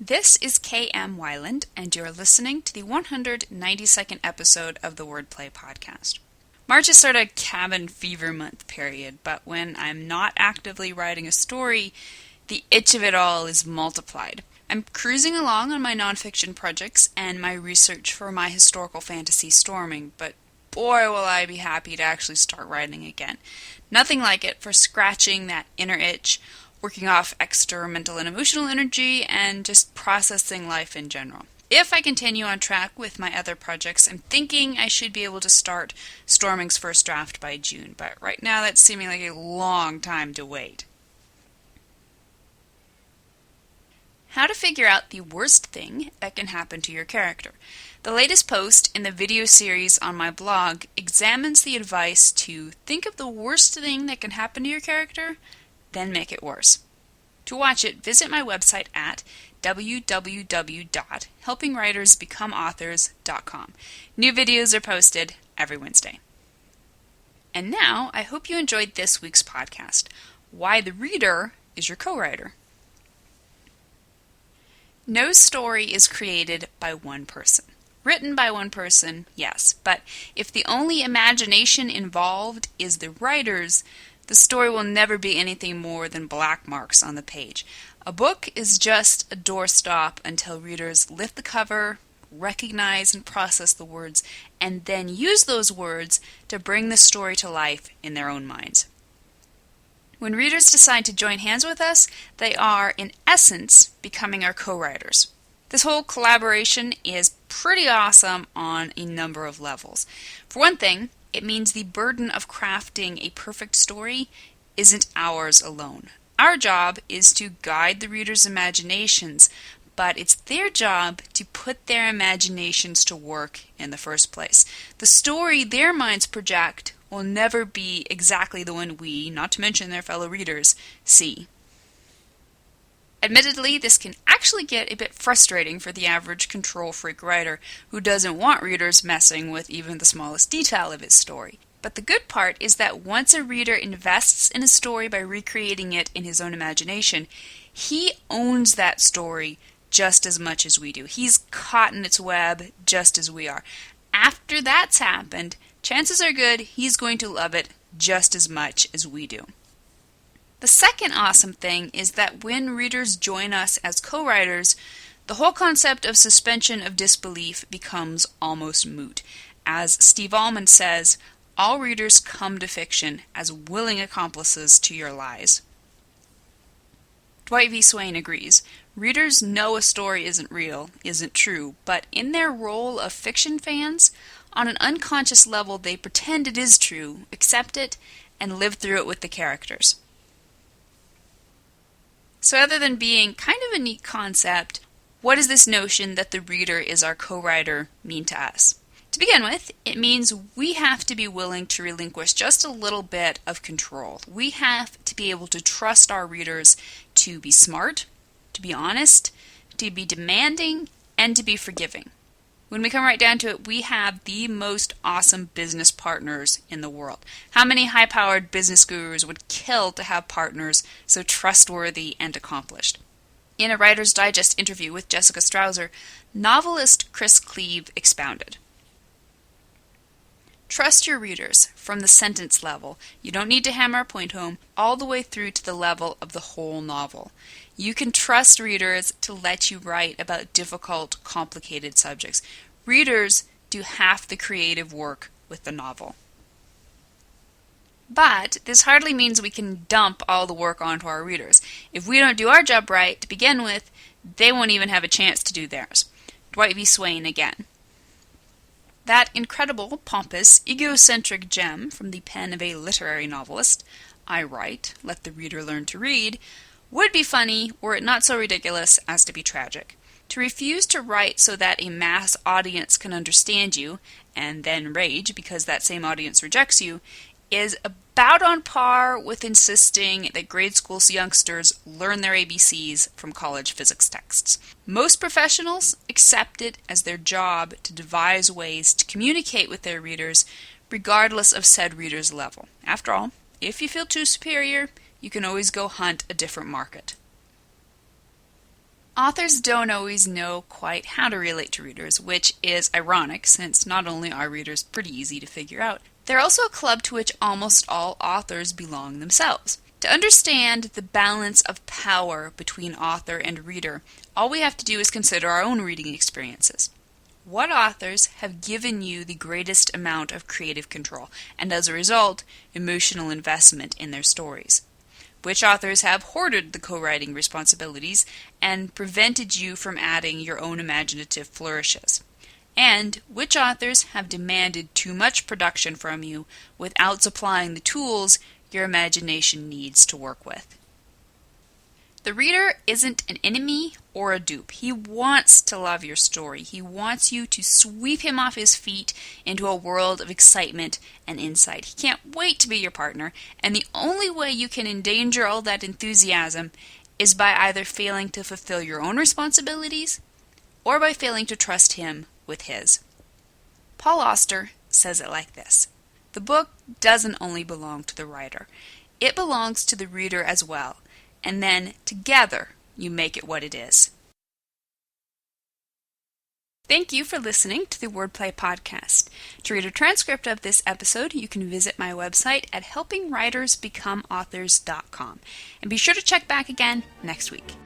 This is K.M. Weiland, and you're listening to the 192nd episode of the Wordplay Podcast. March is sort of cabin fever month period, but when I'm not actively writing a story, the itch of it all is multiplied. I'm cruising along on my nonfiction projects and my research for my historical fantasy Storming, but boy will I be happy to actually start writing again. Nothing like it for scratching that inner itch, working off extra mental and emotional energy, and just processing life in general. If I continue on track with my other projects, I'm thinking I should be able to start Storming's first draft by June, but right now that's seeming like a long time to wait. How to figure out the worst thing that can happen to your character. The latest post in the video series on my blog examines the advice to think of the worst thing that can happen to your character, then make it worse. To watch it, visit my website at www.helpingwritersbecomeauthors.com. New videos are posted every Wednesday. And now, I hope you enjoyed this week's podcast, Why the Reader is Your Co-Writer. No story is created by one person. Written by one person, yes, but if the only imagination involved is the writer's, the story will never be anything more than black marks on the page. A book is just a doorstop until readers lift the cover, recognize and process the words, and then use those words to bring the story to life in their own minds. When readers decide to join hands with us, they are, in essence, becoming our co-writers. This whole collaboration is pretty awesome on a number of levels. For one thing, it means the burden of crafting a perfect story isn't ours alone. Our job is to guide the reader's imaginations, but it's their job to put their imaginations to work in the first place. The story their minds project will never be exactly the one we, not to mention their fellow readers, see. Admittedly, this can actually get a bit frustrating for the average control-freak writer who doesn't want readers messing with even the smallest detail of his story. But the good part is that once a reader invests in a story by recreating it in his own imagination, he owns that story just as much as we do. He's caught in its web just as we are. After that's happened, chances are good he's going to love it just as much as we do. The second awesome thing is that when readers join us as co-writers, the whole concept of suspension of disbelief becomes almost moot. As Steve Almond says, all readers come to fiction as willing accomplices to your lies. Dwight V. Swain agrees. Readers know a story isn't real, isn't true, but in their role of fiction fans, on an unconscious level they pretend it is true, accept it, and live through it with the characters. So other than being kind of a neat concept, what does this notion that the reader is our co-writer mean to us? To begin with, it means we have to be willing to relinquish just a little bit of control. We have to be able to trust our readers to be smart, to be honest, to be demanding, and to be forgiving. When we come right down to it, we have the most awesome business partners in the world. How many high-powered business gurus would kill to have partners so trustworthy and accomplished? In a Writer's Digest interview with Jessica Strouser, novelist Chris Cleave expounded. Trust your readers from the sentence level. You don't need to hammer a point home, all the way through to the level of the whole novel. You can trust readers to let you write about difficult, complicated subjects. Readers do half the creative work with the novel. But this hardly means we can dump all the work onto our readers. If we don't do our job right to begin with, they won't even have a chance to do theirs. Dwight V. Swain again. That incredible, pompous, egocentric gem from the pen of a literary novelist, I write, let the reader learn to read, would be funny were it not so ridiculous as to be tragic. To refuse to write so that a mass audience can understand you, and then rage because that same audience rejects you, is about on par with insisting that grade school youngsters learn their ABCs from college physics texts. Most professionals accept it as their job to devise ways to communicate with their readers regardless of said reader's level. After all, if you feel too superior, you can always go hunt a different market. Authors don't always know quite how to relate to readers, which is ironic since not only are readers pretty easy to figure out, they're also a club to which almost all authors belong themselves. To understand the balance of power between author and reader, all we have to do is consider our own reading experiences. What authors have given you the greatest amount of creative control, and as a result, emotional investment in their stories? Which authors have hoarded the co-writing responsibilities and prevented you from adding your own imaginative flourishes? And which authors have demanded too much production from you without supplying the tools your imagination needs to work with? The reader isn't an enemy or a dupe. He wants to love your story. He wants you to sweep him off his feet into a world of excitement and insight. He can't wait to be your partner, and the only way you can endanger all that enthusiasm is by either failing to fulfill your own responsibilities or by failing to trust him with his. Paul Auster says it like this: "The book doesn't only belong to the writer. It belongs to the reader as well. And then, together, you make it what it is." Thank you for listening to the Wordplay Podcast. To read a transcript of this episode, you can visit my website at helpingwritersbecomeauthors.com. And be sure to check back again next week.